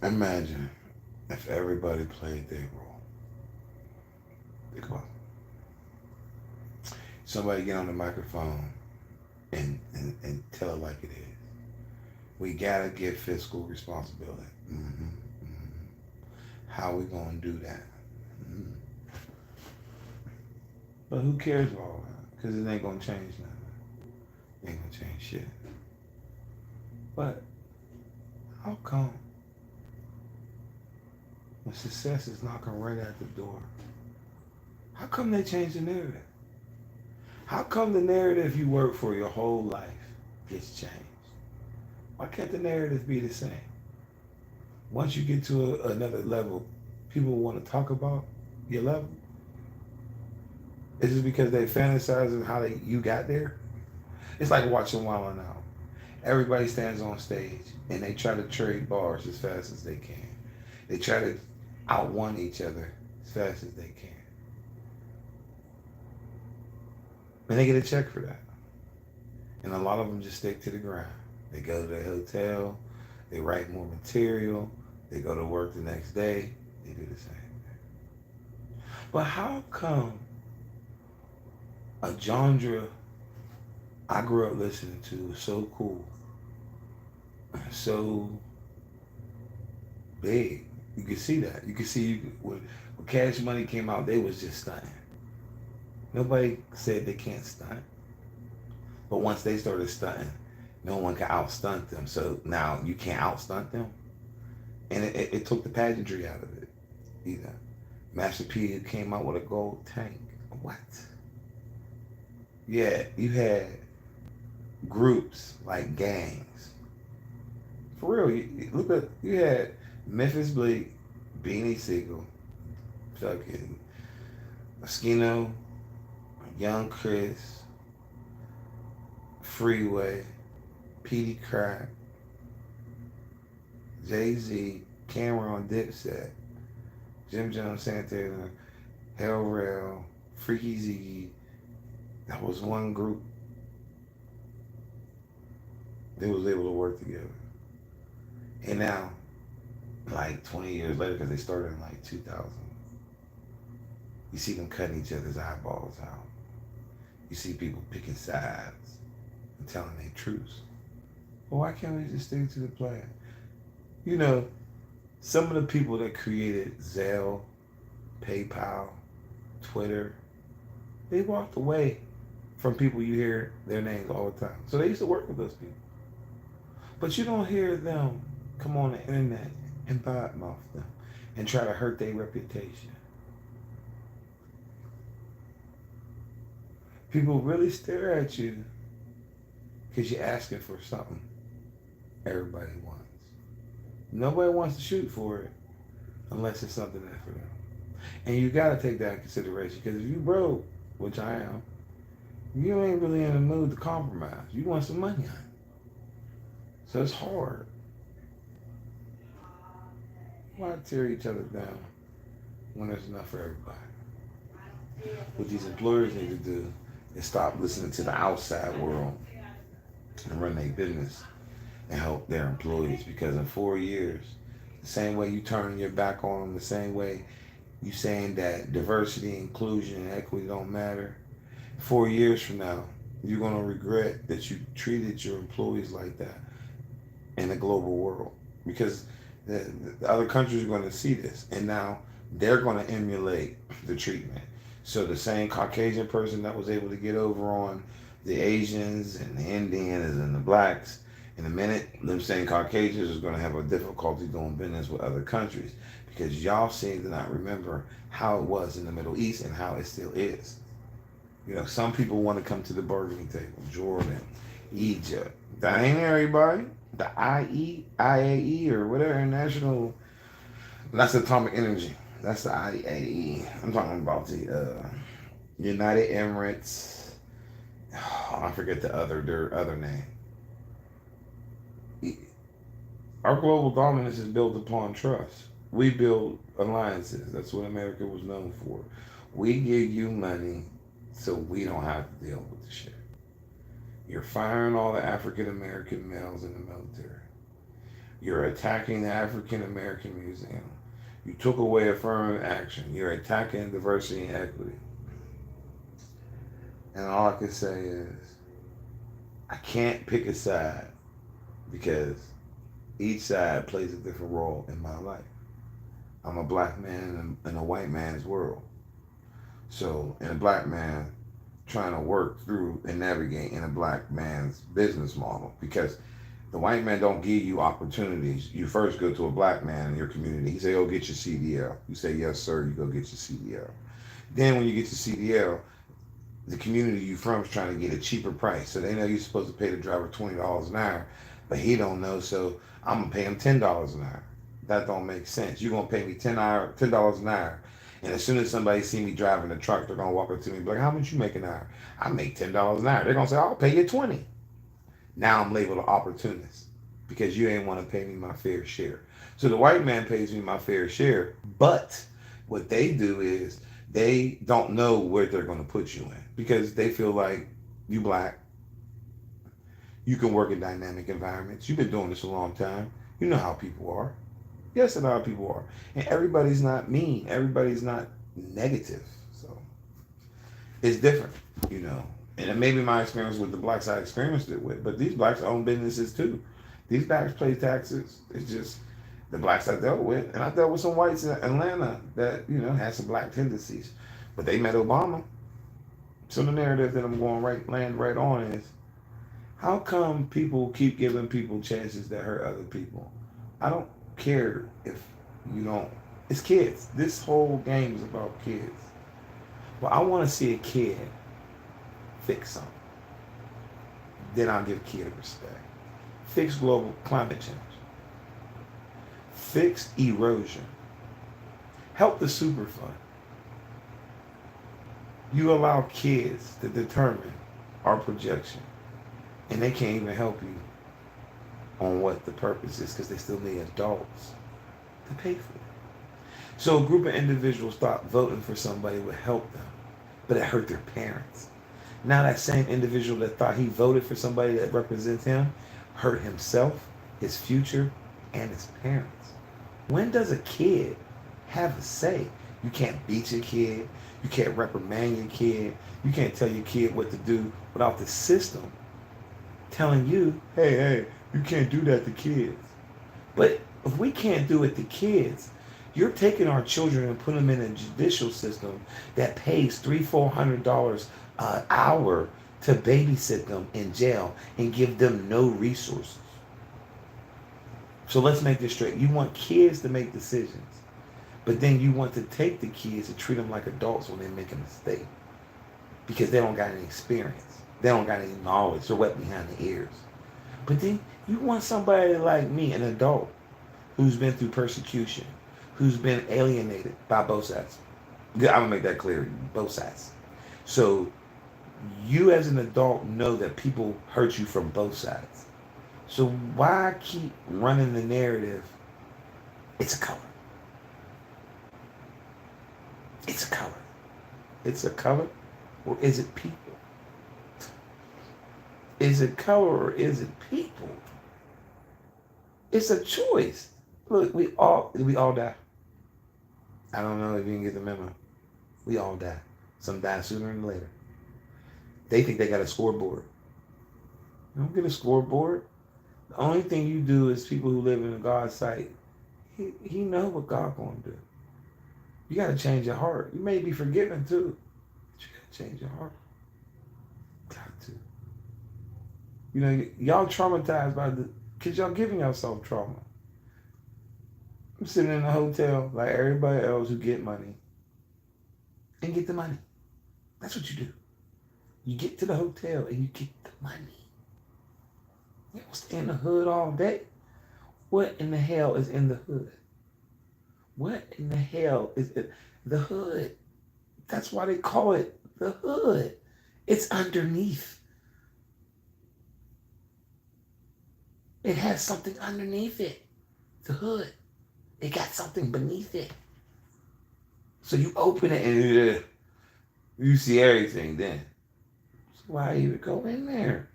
Imagine if everybody played their role. Think about it. Somebody get on the microphone and tell it like it is. We gotta get fiscal responsibility. How we gonna do that? hmm But who cares about all that? Because it ain't gonna change nothing. It ain't gonna change shit. But how come when success is knocking right at the door, how come they change the narrative? How come the narrative you work for your whole life gets changed? Why can't the narrative be the same? Once you get to another level, people want to talk about your level. Is it because they fantasizing how you got there? It's like watching Wild 'N Out. Everybody stands on stage and they try to trade bars as fast as they can. They try to outrun each other as fast as they can. And they get a check for that. And a lot of them just stick to the grind. They go to the hotel, they write more material, they go to work the next day, they do the same thing. But how come a genre I grew up listening to was so cool, so big? You could see that. You could see when Cash Money came out, they was just stunting. Nobody said they can't stunt. But once they started stunting, no one can outstunt them. So now you can't outstunt them. And it took the pageantry out of it. Either Master P came out with a gold tank. What? Yeah, you had groups like gangs. For real, look at you had Memphis Bleak, Beanie Siegel, fucking Moschino, Young Chris, Freeway, Petey Crack, Jay-Z, Cameron Dipset, Jim Jones Santana, Hell Rail, Freaky Ziggy. That was one group that was able to work together. And now, like 20 years later, because they started in like 2000, you see them cutting each other's eyeballs out. You see people picking sides and telling their truths. Well, why can't we just stick to the plan? You know, some of the people that created Zelle, PayPal, Twitter, they walked away from people you hear their names all the time. So they used to work with those people. But you don't hear them come on the internet and badmouth them and try to hurt their reputation. People really stare at you because you're asking for something everybody wants. Nobody wants to shoot for it unless it's something that's for them. And you got to take that in consideration because if you broke, which I am, you ain't really in the mood to compromise. You want some money on it. So it's hard. Why tear each other down when there's enough for everybody? What these employers need to do is stop listening to the outside world and run their business and help their employees. Because in 4 years, the same way you turn your back on them, the same way you saying that diversity, inclusion, and equity don't matter, 4 years from now, you're going to regret that you treated your employees like that in the global world. Because the other countries are going to see this. And now they're going to emulate the treatment. So the same Caucasian person that was able to get over on the Asians and the Indians and the blacks, in a minute, them same Caucasians is going to have a difficulty doing business with other countries because y'all seem to not remember how it was in the Middle East and how it still is. You know, some people want to come to the bargaining table. Jordan, Egypt. That ain't everybody. The IAE or whatever international. That's Atomic Energy. That's the IAE. I'm talking about the United Emirates. Oh, I forget their other name. Our global dominance is built upon trust. We build alliances. That's what America was known for. We give you money so we don't have to deal with the shit. You're firing all the African American males in the military. You're attacking the African American Museum. You took away affirmative action. You're attacking diversity and equity. And all I can say is, I can't pick a side because each side plays a different role in my life. I'm a black man in a white man's world. So, in a black man trying to work through and navigate in a black man's business model, because the white man don't give you opportunities. You first go to a black man in your community. He say, "Oh, get your CDL." You say, "Yes, sir." You go get your CDL. Then when you get your CDL, the community you from is trying to get a cheaper price. So they know you're supposed to pay the driver $20 an hour, but he don't know. So I'm gonna pay him $10 an hour. That don't make sense. You're gonna pay me $10 an hour. And as soon as somebody see me driving the truck, they're gonna walk up to me and be like, "How much you make an hour?" I make $10 an hour. They're gonna say, "I'll pay you 20." Now I'm labeled an opportunist because you ain't want to pay me my fair share. So the white man pays me my fair share, but what they do is they don't know where they're going to put you in because they feel like you black. You can work in dynamic environments. You've been doing this a long time. You know how people are. Yes, I know how people are. And everybody's not mean. Everybody's not negative. So it's different, you know. And it may be my experience with the blacks I experienced it with, but these blacks own businesses too. These blacks pay taxes. It's just the blacks I dealt with, and I dealt with some whites in Atlanta that, you know, had some black tendencies, but they met Obama. So the narrative that I'm going land right on is, how come people keep giving people chances that hurt other people? I don't care if you don't. It's kids. This whole game is about kids. Well, I want to see a kid fix something. Then I'll give a kid respect. Fix global climate change. Fix erosion. Help the Superfund. You allow kids to determine our projection, and they can't even help you on what the purpose is because they still need adults to pay for it. So a group of individuals thought voting for somebody would help them, but it hurt their parents. Now that same individual that thought he voted for somebody that represents him hurt himself, his future, and his parents. When does a kid have a say? You can't beat your kid. You can't reprimand your kid. You can't tell your kid what to do without the system telling you, hey, you can't do that to kids. But if we can't do it to kids, you're taking our children and putting them in a judicial system that pays $300-400 an hour to babysit them in jail and give them no resources. So let's make this straight. You want kids to make decisions, but then you want to take the kids and treat them like adults when they make a mistake because they don't got any experience. They don't got any knowledge. They're wet behind the ears. But then you want somebody like me, an adult, who's been through persecution, who's been alienated by both sides. I'm going to make that clear, both sides. So you as an adult know that people hurt you from both sides. So why keep running the narrative? It's a color. It's a color. It's a color, or is it people? Is it color or is it people? It's a choice. Look, we all die. I don't know if you can get the memo. We all die. Some die sooner than later. They think they got a scoreboard. You don't get a scoreboard. The only thing you do is people who live in God's sight. He know what God gonna do. You gotta change your heart. You may be forgiven too, but you gotta change your heart. Got to. You know, y'all traumatized by because y'all giving yourself trauma. I'm sitting in a hotel like everybody else who get money and get the money. That's what you do. You get to the hotel and you get the money. You don't stay in the hood all day. What in the hell is in the hood? What in the hell is it? The hood? That's why they call it the hood. It's underneath. It has something underneath it. The hood. It got something beneath it. So you open it and you see everything then. So why even go in there?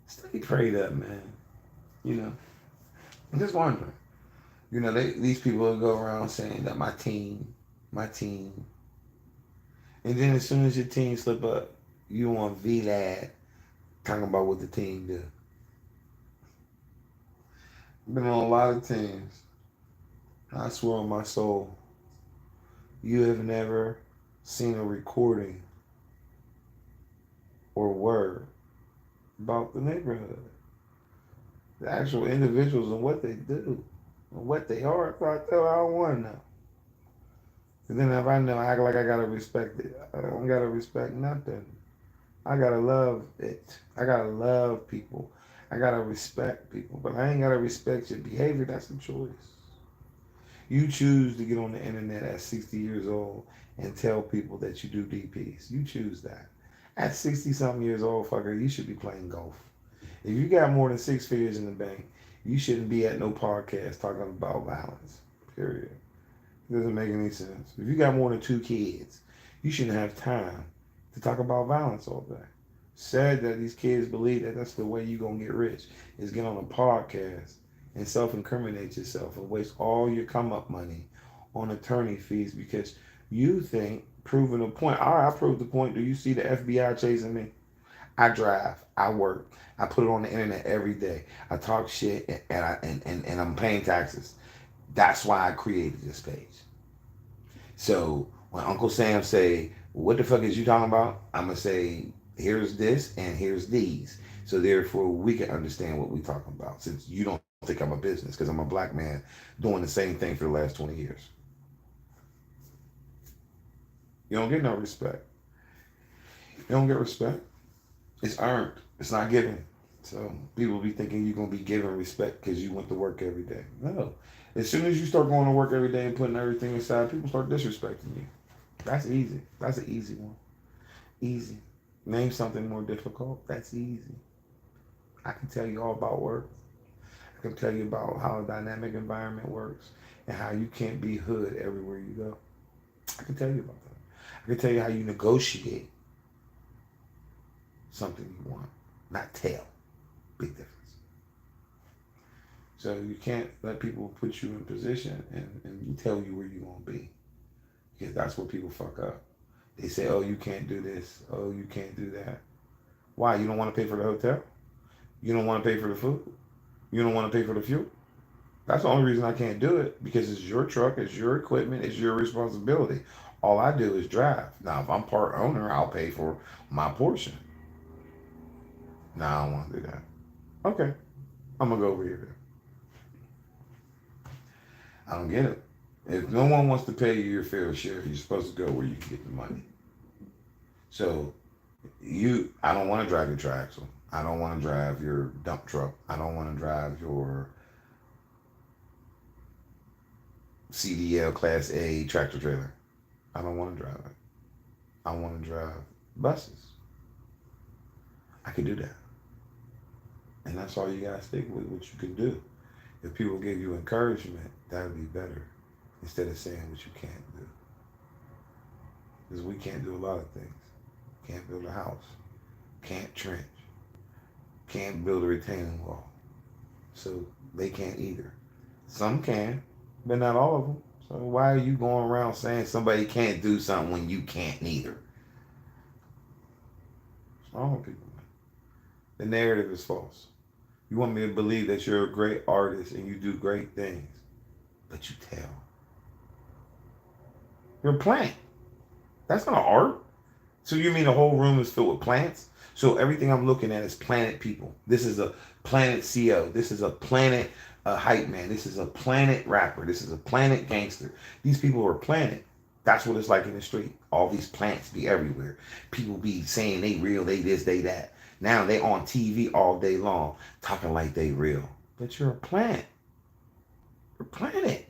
Stay prayed up, man. You know. I'm just wondering. You know, these people will go around saying that my team. And then as soon as your team slip up, you want VLAD talking about what the team do. Been on a lot of teams. I swear on my soul, you have never seen a recording or word about the neighborhood. The actual individuals and what they do. And what they are. So I don't want to know. And then if I know, I act like I gotta respect it. I don't gotta respect nothing. I gotta love it. I gotta love people. I gotta respect people. But I ain't gotta respect your behavior. That's a choice. You choose to get on the internet at 60 years old and tell people that you do DPs. You choose that. At 60 something years old, fucker, you should be playing golf. If you got more than 6 figures in the bank, you shouldn't be at no podcast talking about violence. Period. It doesn't make any sense. If you got more than 2 kids, you shouldn't have time to talk about violence all day. Sad that these kids believe that that's the way you're going to get rich, is get on a podcast and self-incriminate yourself and waste all your come-up money on attorney fees because you think proving a point. All right, I proved the point. Do you see the FBI chasing me? I drive. I work. I put it on the internet every day. I talk shit and I'm paying taxes. That's why I created this page. So when Uncle Sam say, what the fuck is you talking about? I'm going to say, here's this and here's these. So therefore we can understand what we're talking about, since you don't think I'm a business, because I'm a black man doing the same thing for the last 20 years. You don't get no respect. You don't get respect. It's earned. It's not given. So people be thinking you're going to be given respect because you went to work every day. No. As soon as you start going to work every day and putting everything aside, people start disrespecting you. That's easy. That's an easy one. Easy. Name something more difficult. That's easy. I can tell you all about work. I can tell you about how a dynamic environment works and how you can't be hood everywhere you go. I can tell you about that. I can tell you how you negotiate something you want, not tell. Big difference. So you can't let people put you in position and tell you where you're going to be, because that's where people fuck up. They say, oh, you can't do this. Oh, you can't do that. Why? You don't want to pay for the hotel? You don't want to pay for the food? You don't want to pay for the fuel? That's the only reason I can't do it, because it's your truck, it's your equipment, it's your responsibility. All I do is drive. Now, if I'm part owner, I'll pay for my portion. No, I don't want to do that. Okay, I'm going to go over here. I don't get it. If no one wants to pay you your fair share, you're supposed to go where you can get the money. So, I don't want to drive your triaxle. I don't want to drive your dump truck. I don't want to drive your CDL Class A tractor trailer. I don't want to drive it. I want to drive buses. I can do that. And that's all you got to stick with, what you can do. If people give you encouragement, that would be better, instead of saying what you can't do. Because we can't do a lot of things. Can't build a house. Can't trench. Can't build a retaining wall. So they can't either. Some can, but not all of them. So why are you going around saying somebody can't do something when you can't neither? What's wrong with people, man? The narrative is false. You want me to believe that you're a great artist and you do great things, but you tell. You're a plant. That's not art. So you mean the whole room is filled with plants? So everything I'm looking at is planet people. This is a planet CEO. This is a planet hype man. This is a planet rapper. This is a planet gangster. These people are planet. That's what it's like in the street. All these plants be everywhere. People be saying they real, they this, they that. Now they on TV all day long talking like they real. But you're a plant. You're a planet.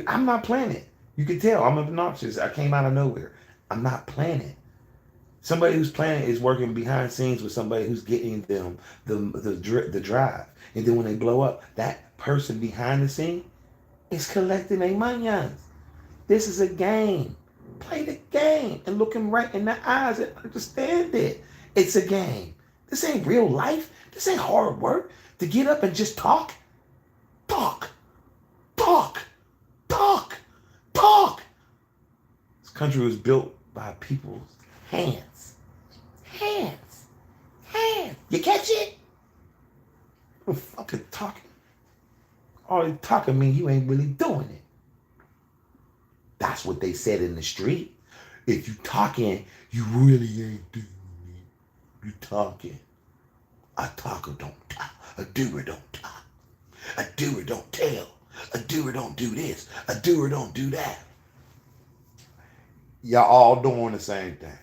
I'm not planet. You can tell I'm obnoxious. I came out of nowhere. I'm not planet. Somebody who's planet is working behind scenes with somebody who's getting them the drive. And then when they blow up, that person behind the scene is collecting their monions. This is a game. Play the game and look him right in the eyes and understand it. It's a game. This ain't real life. This ain't hard work to get up and just talk. Talk, talk, talk, talk. This country was built by people's hands. Hands. Hands. You catch it? You fucking talking. All you talking mean you ain't really doing it. That's what they said in the street. If you talking, you really ain't doing it. You talking. A talker don't talk. A doer don't talk. A doer don't tell. A doer don't do this. A doer don't do that. Y'all all doing the same thing.